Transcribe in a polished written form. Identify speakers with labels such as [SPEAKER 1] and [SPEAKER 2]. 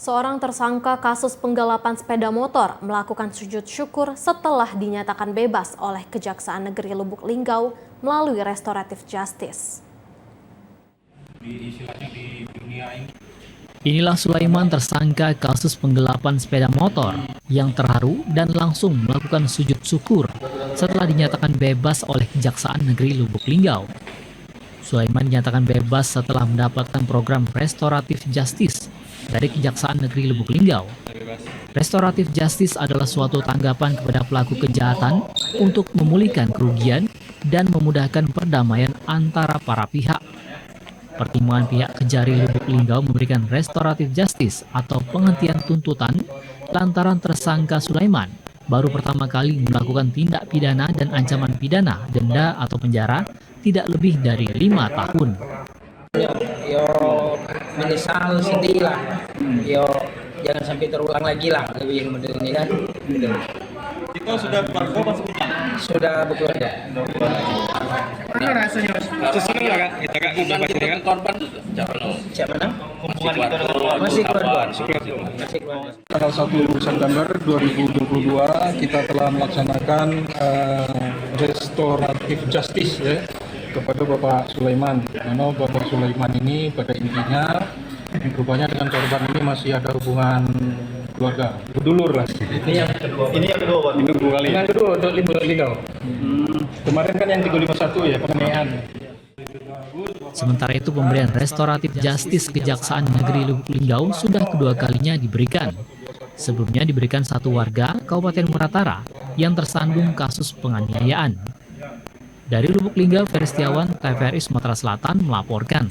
[SPEAKER 1] Seorang tersangka kasus penggelapan sepeda motor melakukan sujud syukur setelah dinyatakan bebas oleh Kejaksaan Negeri Lubuk Linggau melalui restoratif justice.
[SPEAKER 2] Inilah Sulaiman, tersangka kasus penggelapan sepeda motor yang terharu dan langsung melakukan sujud syukur setelah dinyatakan bebas oleh Kejaksaan Negeri Lubuk Linggau. Sulaiman dinyatakan bebas setelah mendapatkan program restoratif justice dari Kejaksaan Negeri Lubuk Linggau. Restoratif justice adalah suatu tanggapan kepada pelaku kejahatan untuk memulihkan kerugian dan memudahkan perdamaian antara para pihak. Pertimbangan pihak Kejari Lubuk Linggau memberikan restoratif justice atau penghentian tuntutan lantaran tersangka Sulaiman baru pertama kali melakukan tindak pidana dan ancaman pidana denda atau penjara tidak lebih dari 5 tahun.
[SPEAKER 3] Yo menyesal sedih lah, yo jangan sampai terulang lagi lah, lebih model ini kan.
[SPEAKER 4] Itu sudah berkeluarga masih punya?
[SPEAKER 3] Sudah berkeluarga.
[SPEAKER 4] Apa rasanya? Sesenang lah kak, kita kak kan korban
[SPEAKER 3] Siapa mana?
[SPEAKER 4] hubungan kita dengan keluarga.
[SPEAKER 3] Masih keluarga.
[SPEAKER 4] Masih keluarga.
[SPEAKER 5] Tanggal 1 September 2022 kita telah melaksanakan restoratif justice ya, kepada Bapak Sulaiman. Karena Bapak Sulaiman ini pada intinya rupanya dengan korban ini masih ada hubungan keluarga, berdulur lah.
[SPEAKER 4] Ini yang kedua Pak.
[SPEAKER 5] Ini dua kali. Yang kedua untuk Linggau. Kemarin kan yang 351 ya, penganiayaan.
[SPEAKER 2] Sementara itu, pemberian restoratif justice Kejaksaan Negeri Lubuk Linggau sudah kedua kalinya diberikan. Sebelumnya diberikan satu warga Kabupaten Muratara yang tersandung kasus penganiayaan. Dari Lubuk Linggau, Ferry Setiawan, TVRI Sumatera Selatan melaporkan.